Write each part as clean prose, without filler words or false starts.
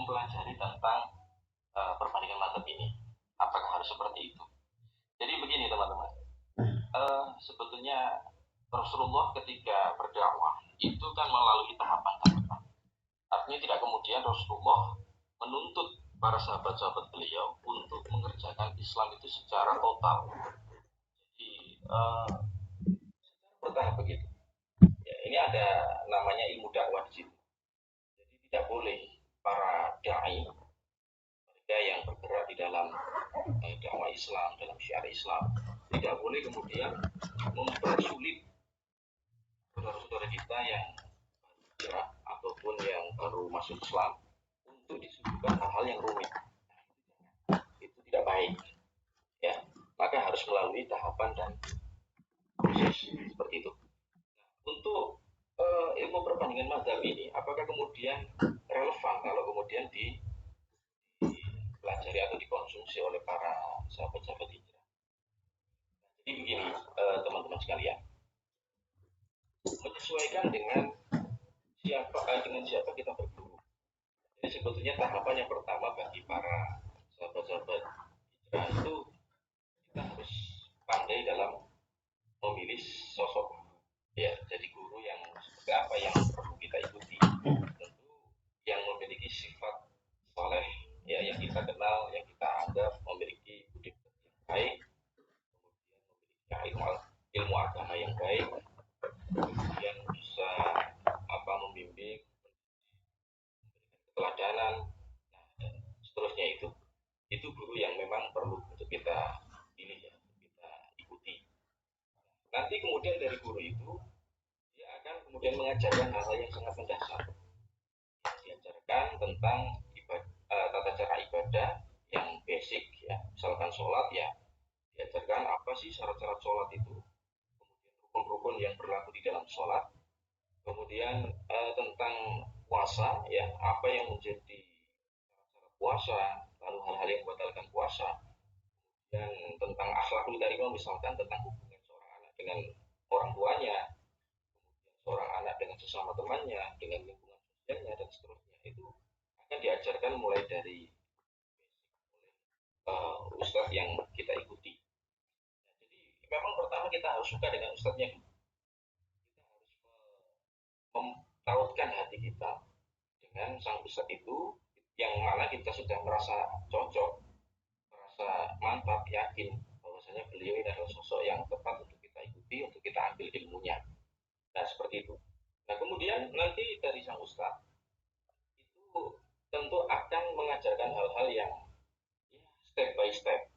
mempelajari tentang perbandingan mazhab ini. Apakah harus seperti itu? Jadi begini teman-teman, sebetulnya Rasulullah ketika berdakwah itu kan melalui tahapan-tahapan. Artinya tidak kemudian Rasulullah menuntut para sahabat-sahabat beliau untuk mengerjakan Islam itu secara total. Jadi bertahap begitu. Ya, ini ada namanya ilmu dakwah di situ. Jadi tidak boleh para dai, mereka yang bergerak di dalam dakwah Islam, dalam syiar Islam, tidak boleh kemudian mempersulit saudara-saudara kita yang hijrah ataupun yang baru masuk Islam untuk disuguhkan hal-hal yang rumit. Itu tidak baik, ya. Maka harus melalui tahapan dan proses seperti itu. Untuk ilmu perbandingan mazhab ini, apakah kemudian relevan kalau kemudian dipelajari atau dikonsumsi oleh para sahabat-sahabat hijrah? Jadi begini, teman-teman sekalian, menyesuaikan dengan siapa kita berguru. Jadi sebetulnya tahapan yang pertama bagi para sahabat-sahabat hijrah itu kita harus pandai dalam memilih sosok, ya. Jadi guru yang seperti apa yang perlu kita ikuti. Tentu yang memiliki sifat soleh, ya, yang kita kenal, yang kita anggap memiliki budi yang baik, kemudian memiliki ilmu agama yang baik, kemudian bisa membimbing, keteladanan, dan seterusnya. Itu guru yang memang perlu untuk kita pilih, ya, kita ikuti. Nanti kemudian dari guru itu dia akan kemudian mengajarkan hal-hal yang sangat mendasar. Diajarkan tentang tata cara ibadah yang basic, ya. Misalkan sholat, ya, diajarkan apa sih syarat-syarat sholat itu, kemudian rukun-rukun yang berlaku di dalam sholat, kemudian tentang puasa, ya, apa yang menjadi syarat puasa, lalu hal-hal yang membatalkan puasa, dan tentang akhlakul karimah, misalkan tentang hubungan seorang anak dengan orang tuanya, kemudian seorang anak dengan sesama temannya, dengan lingkungan sosialnya, dan seterusnya. Itu akan diajarkan mulai dari ustadz yang kita ikuti. Nah, jadi memang pertama kita harus suka dengan ustadznya. Kita harus mentautkan hati kita dengan sang ustadz itu, yang mana kita sudah merasa cocok, merasa mantap, yakin bahwasanya beliau ini adalah sosok yang tepat untuk kita ikuti, untuk kita ambil ilmunya. Nah, seperti itu. Nah, kemudian nanti dari sang ustadz itu tentu akan mengajarkan hal-hal yang, ya, step by step,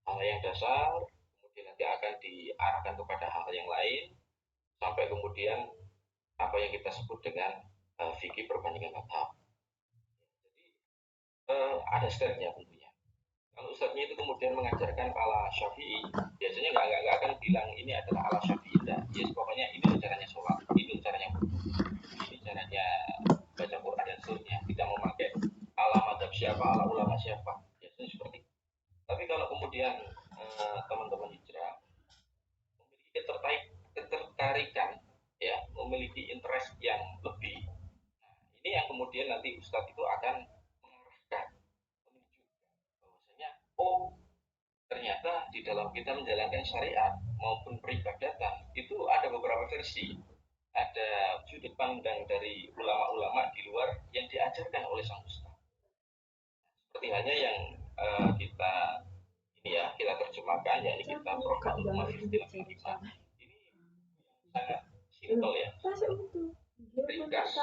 hal yang dasar, kemudian nanti akan diarahkan kepada hal yang lain, sampai kemudian apa yang kita sebut dengan fikih perbandingan mazhab. Jadi ada stepnya tentunya. Kalau ustadznya itu kemudian mengajarkan ala Syafi'i, biasanya nggak akan bilang ini adalah ala Syafi'i, enggak. Yes, pokoknya ini caranya sholat, ini caranya ini caranya baca Quran dan seterusnya. Tidak memakai ala mazhab siapa, ala ulama siapa. Biasanya seperti itu. Tapi kalau kemudian teman-teman hijrah memiliki ketertarikan, ya, memiliki interest yang lebih, nah, ini yang kemudian nanti ustadz itu akan mengarahkan, menunjukkan bahwasanya, oh, ternyata di dalam kita menjalankan syariat maupun peribadatan itu ada beberapa versi, ada sudut pandang dari ulama-ulama di luar yang diajarkan oleh sang ustaz. Seperti halnya yang kita ini, ya, kita terjemahkan, yakni kita Rohmatul Mafistil Kalimah. Ini sangat simpel, ya, ringkas,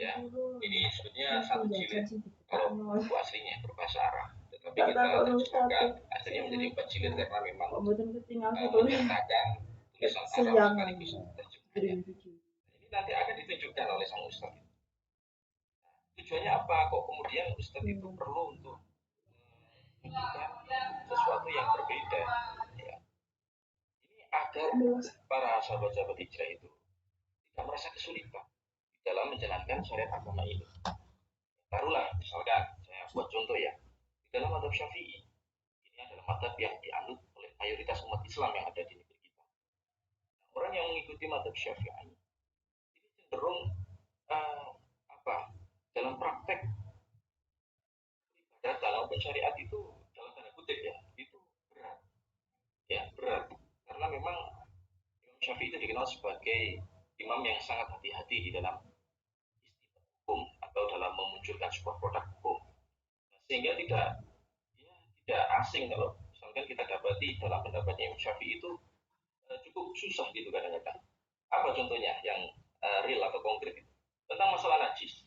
ya. Ini sebetulnya satu jilid kalau buku aslinya berbahasa Arab, tetapi kita terjemahkan akhirnya menjadi 4 jilid karena memang menyertakan tulisan Arab sekaligus terjemahannya. Ini nanti akan ditunjukkan oleh sang ustaz. Tujuannya apa? Kok kemudian ustaz itu perlu untuk menunjukkan sesuatu yang berbeda, ya. Ini agar para sahabat-sahabat hijrah itu tidak merasa kesulitan dalam menjalankan syariat agama ini. Taruhlah, misalkan saya buat contoh, ya, di dalam mazhab Syafi'i, ini adalah mazhab yang dianut oleh mayoritas umat Islam yang ada di negeri kita. Orang yang mengikuti mazhab Syafi'i ini cenderung dalam praktek sebagai imam yang sangat hati-hati di dalam hukum atau dalam memunculkan sebuah produk hukum, sehingga tidak asing kalau misalkan kita dapati dalam pendapatnya Imam Syafi'i itu cukup susah gitu kadang-kadang. Apa contohnya yang real atau konkret itu tentang masalah najis.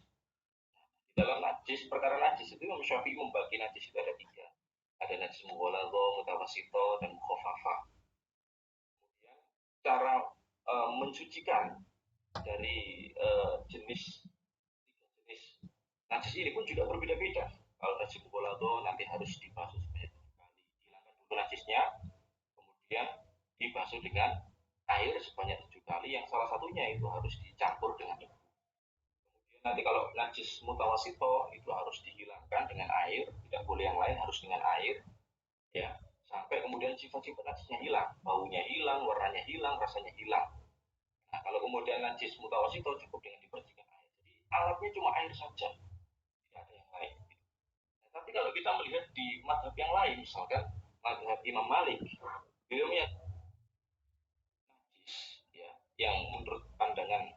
Di dalam najis, perkara najis itu Imam Syafi'i membagi najis itu ada tiga. Ada najis mughalladhah, mutawassithah, dan mukhafafah. Kemudian cara mensucikan dari jenis jenis najis ini pun juga berbeda-beda. Kalau najis mughalladhah nanti harus dibasuh sebanyak 7 kali, hilangkan dulu najisnya, kemudian dibasuh dengan air sebanyak 7 kali, yang salah satunya itu harus dicampur dengan ibu. Kemudian nanti kalau najis mutawasito itu harus dihilangkan dengan air, tidak boleh yang lain, harus dengan air, ya, sampai kemudian sifat-sifat najisnya hilang, baunya hilang, warnanya hilang, rasanya hilang. Nah, kalau kemudian najis mutawasito cukup dengan dibersihkan air. Jadi alatnya cuma air saja, tidak ada yang lain. Nah, tapi kalau kita melihat di madhab yang lain, misalkan madhab Imam Malik, beliau najis, ya, yang menurut pandangan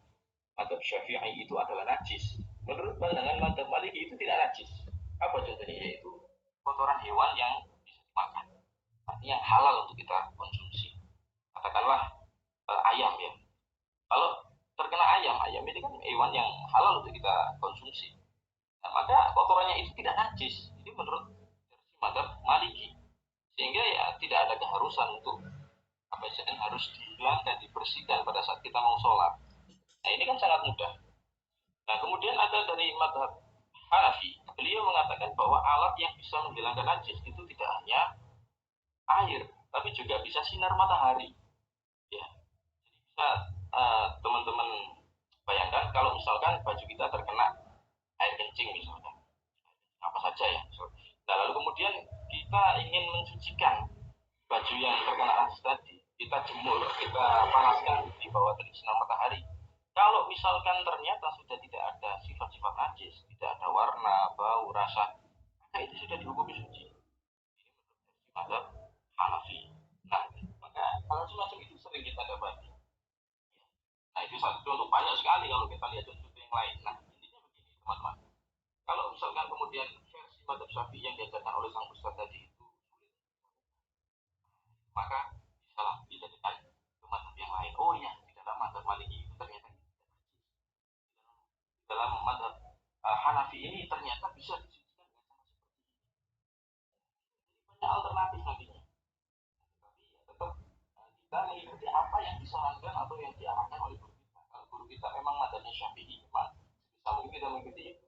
madhab Syafi'i itu adalah najis. Menurut pandangan madhab Maliki itu tidak najis. Apa contohnya? Yaitu kotoran hewan yang bisa dimakan, artinya halal untuk kita konsumsi. Katakanlah ayam, ya. Kalau terkena ayam, ayam itu kan hewan yang halal untuk kita konsumsi. Nah, maka kotorannya itu tidak najis. Ini menurut versi madhab Maliki. Sehingga ya tidak ada keharusan untuk apa istilahnya harus dihilangkan, dibersihkan pada saat kita mau sholat. Nah, ini kan sangat mudah. Nah, kemudian ada dari madhab Hanafi, beliau mengatakan bahwa alat yang bisa menghilangkan najis itu tidak hanya air, tapi juga bisa sinar matahari. Ya, jadi bisa teman-teman bayangkan kalau misalkan baju kita terkena air kencing misalkan, apa saja ya. Nah, lalu kemudian kita ingin mensucikan baju yang terkena najis tadi, kita jemur, kita panaskan di bawah terik sinar matahari. Kalau misalkan ternyata sudah tidak ada sifat-sifat najis, tidak ada warna, bau, rasa, maka itu sudah dihukumi suci. Ini menurut versi mazhab Hanafi. Nah, maka hal semacam itu sering kita dapati. Nah, itu satu contoh, banyak sekali kalau kita lihat contoh yang lain. Nah, intinya begini, teman-teman. Kalau misalkan kemudian versi mazhab Syafi'i yang diajarkan oleh sang ustaz tadi itu sulit, maka disalah dijadikan ke mazhab yang lain. Oh iya, di dalam mazhab Maliki itu ternyata dalam mazhab Hanafi ini ternyata bisa disucikan dengan cara seperti ini. Jadi banyak alternatif nantinya. Tapi ya tetap kita mengikuti apa yang disarankan atau yang diarahkan oleh guru kita. Kalau guru kita memang mazhabnya Syafi'i, memang sebisa mungkin kita mengikuti itu.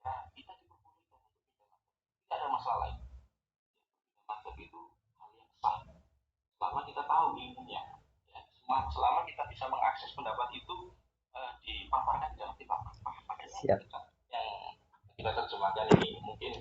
Nah, kita diperbolehkan untuk pindah mazhab. Tidak ada masalah lain. Mazhab itu hal yang sah selama kita tahu ilmunya, ya, selama kita bisa mengakses pendapat itu dipaparkan di dalam kitab. Siap. Yang kita terjemahkan ini mungkin